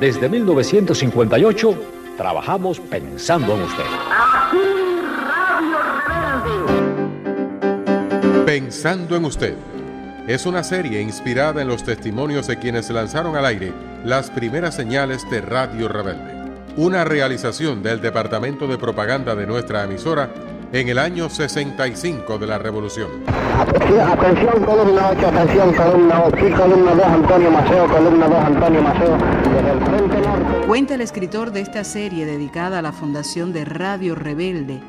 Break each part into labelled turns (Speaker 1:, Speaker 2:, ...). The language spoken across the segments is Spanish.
Speaker 1: Desde 1958, trabajamos pensando en usted.
Speaker 2: Pensando en usted. Es una serie inspirada en los testimonios de quienes lanzaron al aire las primeras señales de Radio Rebelde. Una realización del Departamento de Propaganda de nuestra emisora en el año 65 de la Revolución.
Speaker 3: Atención, columna 8, atención, columna 8, sí, columna 2, Antonio Maceo, columna 2, Antonio Maceo, desde el Frente Norte.
Speaker 4: Cuenta el escritor de esta serie dedicada a la fundación de Radio Rebelde,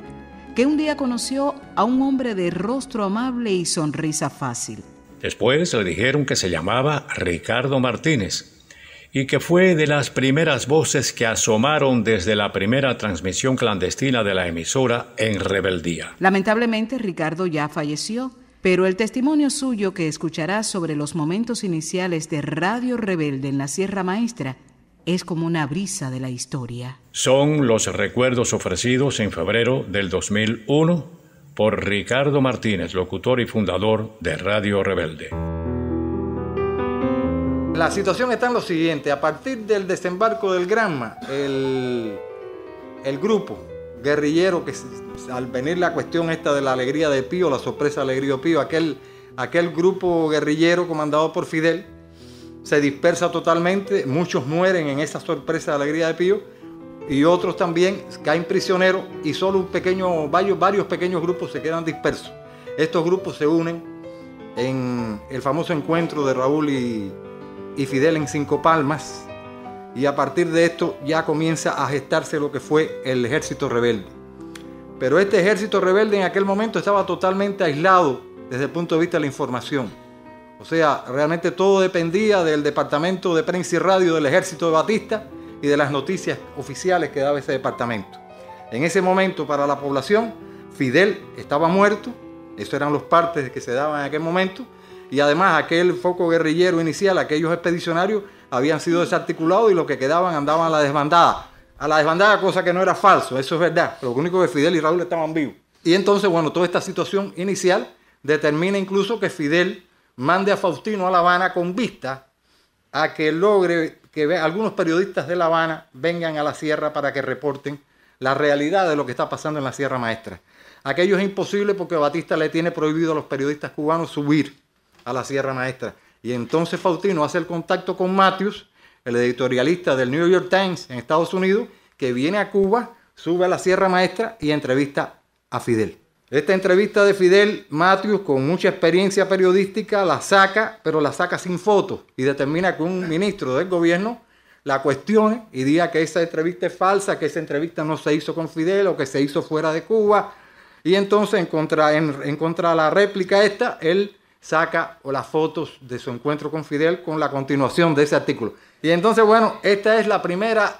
Speaker 4: que un día conoció a un hombre de rostro amable y sonrisa fácil.
Speaker 5: Después le dijeron que se llamaba Ricardo Martínez y que fue de las primeras voces que asomaron desde la primera transmisión clandestina de la emisora en rebeldía.
Speaker 4: Lamentablemente, Ricardo ya falleció, pero el testimonio suyo que escucharás sobre los momentos iniciales de Radio Rebelde en la Sierra Maestra es como una brisa de la historia.
Speaker 5: Son los recuerdos ofrecidos en febrero del 2001 por Ricardo Martínez, locutor y fundador de Radio Rebelde.
Speaker 6: La situación está en lo siguiente: a partir del desembarco del Granma, el grupo guerrillero, que al venir la cuestión esta de la alegría de Pío, la sorpresa de alegría de Pío, aquel grupo guerrillero comandado por Fidel se dispersa totalmente, muchos mueren en esa sorpresa de alegría de Pío y otros también caen prisioneros y solo varios pequeños grupos se quedan dispersos. Estos grupos se unen en el famoso encuentro de Raúl y Fidel en Cinco Palmas, y a partir de esto ya comienza a gestarse lo que fue el ejército rebelde. Pero este ejército rebelde en aquel momento estaba totalmente aislado desde el punto de vista de la información. O sea, realmente todo dependía del departamento de prensa y radio del ejército de Batista y de las noticias oficiales que daba ese departamento. En ese momento, para la población, Fidel estaba muerto, esos eran los partes que se daban en aquel momento, y además aquel foco guerrillero inicial, aquellos expedicionarios, habían sido desarticulados y los que quedaban andaban a la desbandada. A la desbandada, cosa que no era falso, eso es verdad. Lo único que Fidel y Raúl estaban vivos. Y entonces, bueno, toda esta situación inicial determina incluso que Fidel mande a Faustino a La Habana con vista a que logre que algunos periodistas de La Habana vengan a la sierra para que reporten la realidad de lo que está pasando en la Sierra Maestra. Aquello es imposible porque Batista le tiene prohibido a los periodistas cubanos subir a la Sierra Maestra. Y entonces Faustino hace el contacto con Matthews, el editorialista del New York Times en Estados Unidos, que viene a Cuba, sube a la Sierra Maestra y entrevista a Fidel. Esta entrevista de Fidel, Matthews, con mucha experiencia periodística, la saca, pero la saca sin fotos, y determina que un ministro del gobierno la cuestione y diga que esa entrevista es falsa, que esa entrevista no se hizo con Fidel o que se hizo fuera de Cuba. Y entonces, en contra de la réplica esta, él saca las fotos de su encuentro con Fidel con la continuación de ese artículo. Y entonces, bueno, esta es la primera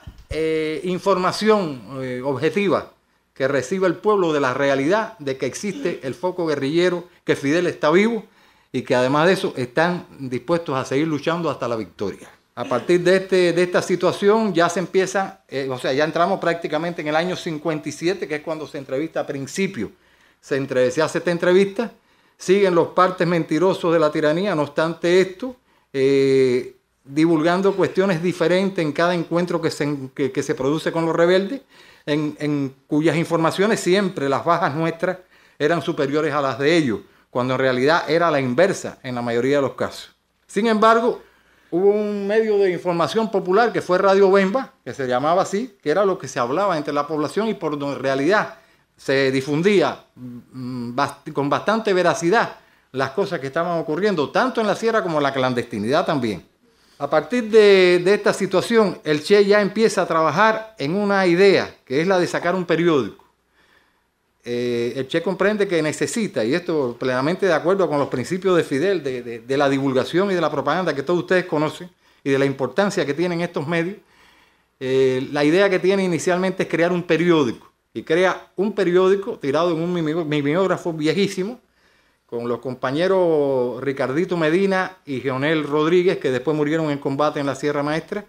Speaker 6: información objetiva que recibe el pueblo de la realidad de que existe el foco guerrillero, que Fidel está vivo y que además de eso están dispuestos a seguir luchando hasta la victoria. A partir de esta situación ya se empieza, ya entramos prácticamente en el año 57, que es cuando se entrevista a principio. Se hace esta entrevista. Siguen los partes mentirosos de la tiranía, no obstante esto, divulgando cuestiones diferentes en cada encuentro que se produce con los rebeldes, en cuyas informaciones siempre las bajas nuestras eran superiores a las de ellos, cuando en realidad era la inversa en la mayoría de los casos. Sin embargo, hubo un medio de información popular que fue Radio Bemba, que se llamaba así, que era lo que se hablaba entre la población y por donde en realidad se difundía con bastante veracidad las cosas que estaban ocurriendo, tanto en la sierra como en la clandestinidad también. A partir de esta situación, el Che ya empieza a trabajar en una idea, que es la de sacar un periódico. El Che comprende que necesita, y esto plenamente de acuerdo con los principios de Fidel, de la divulgación y de la propaganda que todos ustedes conocen, y de la importancia que tienen estos medios, la idea que tiene inicialmente es crear un periódico. Y crea un periódico tirado en un mimeógrafo viejísimo, con los compañeros Ricardito Medina y Leonel Rodríguez, que después murieron en combate en la Sierra Maestra,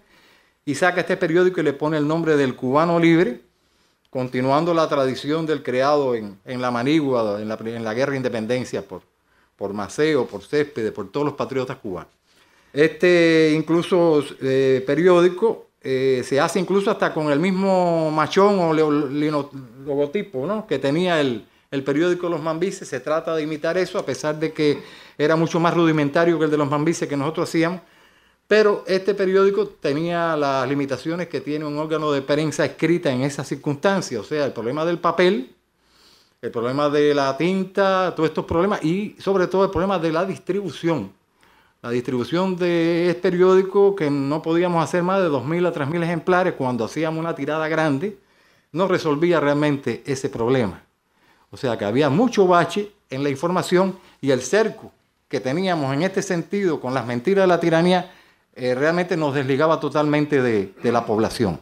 Speaker 6: y saca este periódico y le pone el nombre del Cubano Libre, continuando la tradición del creado en la Manigua, en la Guerra de Independencia, por Maceo, por Céspedes, por todos los patriotas cubanos. Este incluso periódico se hace incluso hasta con el mismo machón o logotipo, ¿no?, que tenía el periódico Los Mambises. Se trata de imitar eso, a pesar de que era mucho más rudimentario que el de Los Mambises que nosotros hacíamos. Pero este periódico tenía las limitaciones que tiene un órgano de prensa escrita en esas circunstancias. O sea, el problema del papel, el problema de la tinta, todos estos problemas, y sobre todo el problema de la distribución. La distribución de este periódico, que no podíamos hacer más de 2.000 a 3.000 ejemplares cuando hacíamos una tirada grande, no resolvía realmente ese problema. O sea que había mucho bache en la información, y el cerco que teníamos en este sentido con las mentiras de la tiranía realmente nos desligaba totalmente de la población.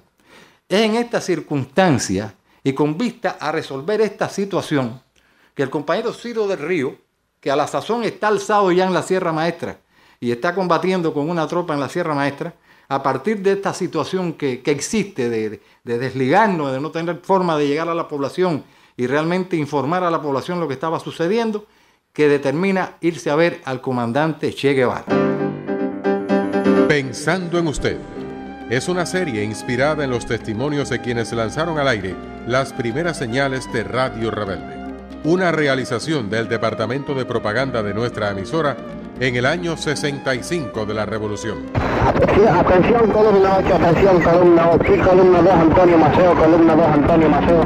Speaker 6: Es en esta circunstancia y con vista a resolver esta situación que el compañero Ciro del Río, que a la sazón está alzado ya en la Sierra Maestra y está combatiendo con una tropa en la Sierra Maestra, a partir de esta situación que existe de desligarnos, de no tener forma de llegar a la población y realmente informar a la población lo que estaba sucediendo, que determina irse a ver al comandante Che Guevara.
Speaker 2: Pensando en usted es una serie inspirada en los testimonios de quienes lanzaron al aire las primeras señales de Radio Rebelde. Una realización del Departamento de Propaganda de nuestra emisora en el año 65 de la Revolución.
Speaker 3: Atención, columna 8, atención, columna 8, columna 2, Antonio Maceo, columna 2, Antonio Maceo.